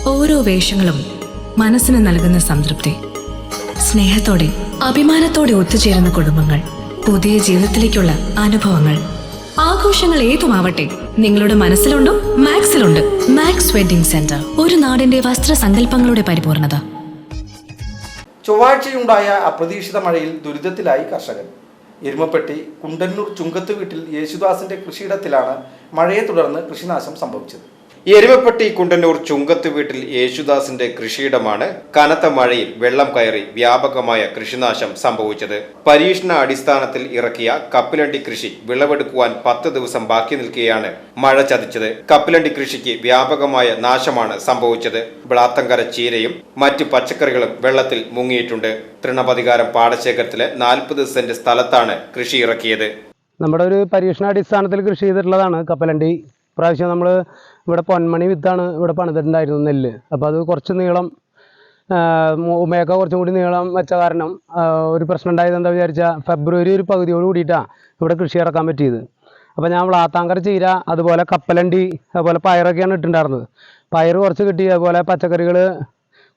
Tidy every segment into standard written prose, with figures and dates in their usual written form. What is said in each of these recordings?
ഓരോ വേഷങ്ങളും മനസ്സിന് നൽകുന്ന സംതൃപ്തി. സ്നേഹത്തോടെ അഭിമാനത്തോടെ ഒത്തുചേരുന്ന കുടുംബങ്ങൾ, പുതിയ ജീവിതത്തിലേക്കുള്ള അനുഭവങ്ങൾ. ആഘോഷങ്ങൾ ഏതുമാവട്ടെ, നിങ്ങളുടെ മനസ്സിലുണ്ടോ? മാക്സിലുണ്ട്. മാക്സ് വെഡിംഗ് സെന്റർ, ഒരു നാടിന്റെ വസ്ത്രസങ്കല്പങ്ങളുടെ പരിപൂർണത. ചൊവ്വാഴ്ചയുണ്ടായ അപ്രതീക്ഷിത മഴയിൽ ദുരിതത്തിലായി കർഷകൻ. എരുമപ്പെട്ടി കുണ്ടന്നൂർ ചുങ്കത്ത് വീട്ടിൽ യേശുദാസിന്റെ കൃഷിയിടത്തിലാണ് മഴയെ തുടർന്ന് കൃഷിനാശം സംഭവിച്ചത്. എരുമപ്പെട്ടി കുണ്ടന്നൂർ ചുങ്കത്ത് വീട്ടിൽ യേശുദാസിന്റെ കൃഷിയിടമാണ് കനത്ത മഴയിൽ വെള്ളം കയറി വ്യാപകമായ കൃഷിനാശം സംഭവിച്ചത്. പരീക്ഷണ അടിസ്ഥാനത്തിൽ ഇറക്കിയ കപ്പലണ്ടി കൃഷി വിളവെടുക്കുവാൻ 10 ദിവസം ബാക്കി നിൽക്കെയാണ് മഴ ചതിച്ചത്. കപ്പലണ്ടി കൃഷിക്ക് വ്യാപകമായ നാശമാണ് സംഭവിച്ചത്. ബ്ലാത്തങ്കര ചീരയും മറ്റു പച്ചക്കറികളും വെള്ളത്തിൽ മുങ്ങിയിട്ടുണ്ട്. തൃണപതികാരം പാടശേഖരത്തിലെ 40 സെന്റ് സ്ഥലത്താണ് കൃഷി ഇറക്കിയത്. നമ്മുടെ ഒരു പരീക്ഷണാടിസ്ഥാനത്തിൽ കൃഷി ചെയ്തിട്ടുള്ളതാണ് കപ്പലണ്ടി. പ്രാവശ്യം നമ്മൾ ഇവിടെ പൊന്മണി വിത്താണ് ഇവിടെ പണിതിട്ടുണ്ടായിരുന്നു, നെല്ല്. അപ്പോൾ അത് കുറച്ച് നീളം, ഉമയൊക്കെ കുറച്ചും കൂടി നീളം വെച്ച കാരണം ഒരു പ്രശ്നം ഉണ്ടായത് എന്താ വിചാരിച്ചാൽ ഫെബ്രുവരി ഒരു പകുതിയോട് കൂടിയിട്ടാണ് ഇവിടെ കൃഷി ഇറക്കാൻ പറ്റിയത്. അപ്പോൾ ഞാൻ ബ്ലാത്താങ്കര ചീര, അതുപോലെ കപ്പലണ്ടി, അതുപോലെ പയറൊക്കെയാണ് ഇട്ടിട്ടുണ്ടായിരുന്നത്. പയർ കുറച്ച് കിട്ടി, അതുപോലെ പച്ചക്കറികൾ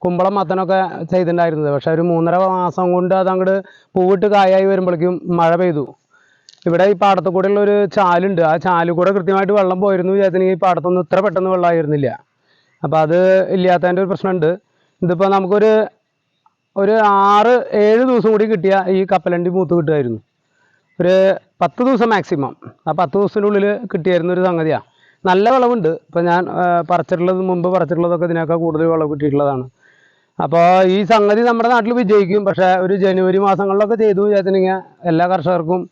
കുമ്പളം മത്തനൊക്കെ ചെയ്തിട്ടുണ്ടായിരുന്നത്. പക്ഷേ ഒരു 3.5 മാസം കൊണ്ട് അതങ്ങോട്ട് പൂവിട്ട് കായായി വരുമ്പോഴേക്കും മഴ പെയ്തു. ഇവിടെ ഈ പാടത്തു കൂടെയുള്ള ഒരു ചാലുണ്ട്, ആ ചാലിൽ കൂടെ കൃത്യമായിട്ട് വെള്ളം പോയിരുന്നു വിചാരിച്ചെങ്കിൽ ഈ പാടത്തൊന്നും ഇത്ര പെട്ടെന്ന് വെള്ളമായിരുന്നില്ല. അപ്പോൾ അത് ഇല്ലാത്തതിൻ്റെ ഒരു പ്രശ്നമുണ്ട്. ഇതിപ്പോൾ നമുക്കൊരു 6-7 ദിവസം കൂടി കിട്ടിയ ഈ കപ്പലണ്ടി മൂത്ത് കിട്ടുമായിരുന്നു. ഒരു 10 ദിവസം മാക്സിമം, ആ 10 ദിവസത്തിനുള്ളിൽ കിട്ടിയായിരുന്ന ഒരു സംഗതിയാണ്. നല്ല വിളവുണ്ട്. ഇപ്പോൾ ഞാൻ മുമ്പ് പറിച്ചിട്ടുള്ളതൊക്കെ ഇതിനൊക്കെ കൂടുതൽ വിളവ് കിട്ടിയിട്ടുള്ളതാണ്. അപ്പോൾ ഈ സംഗതി നമ്മുടെ നാട്ടിൽ വിജയിക്കും. പക്ഷേ ഒരു ജനുവരി മാസങ്ങളിലൊക്കെ ചെയ്തു വിചാരിച്ചിട്ടുണ്ടെങ്കിൽ എല്ലാ കർഷകർക്കും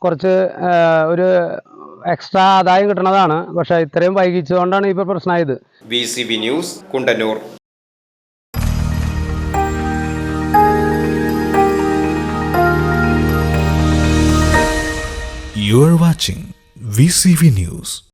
കുറച്ച് ഒരു എക്സ്ട്രാ ആദായം കിട്ടുന്നതാണ്. പക്ഷേ ഇത്രയും വൈകിച്ചതുകൊണ്ടാണ് ഇപ്പോൾ പ്രശ്നമായത്. VCV news, Kundannoor. You are watching VCV News.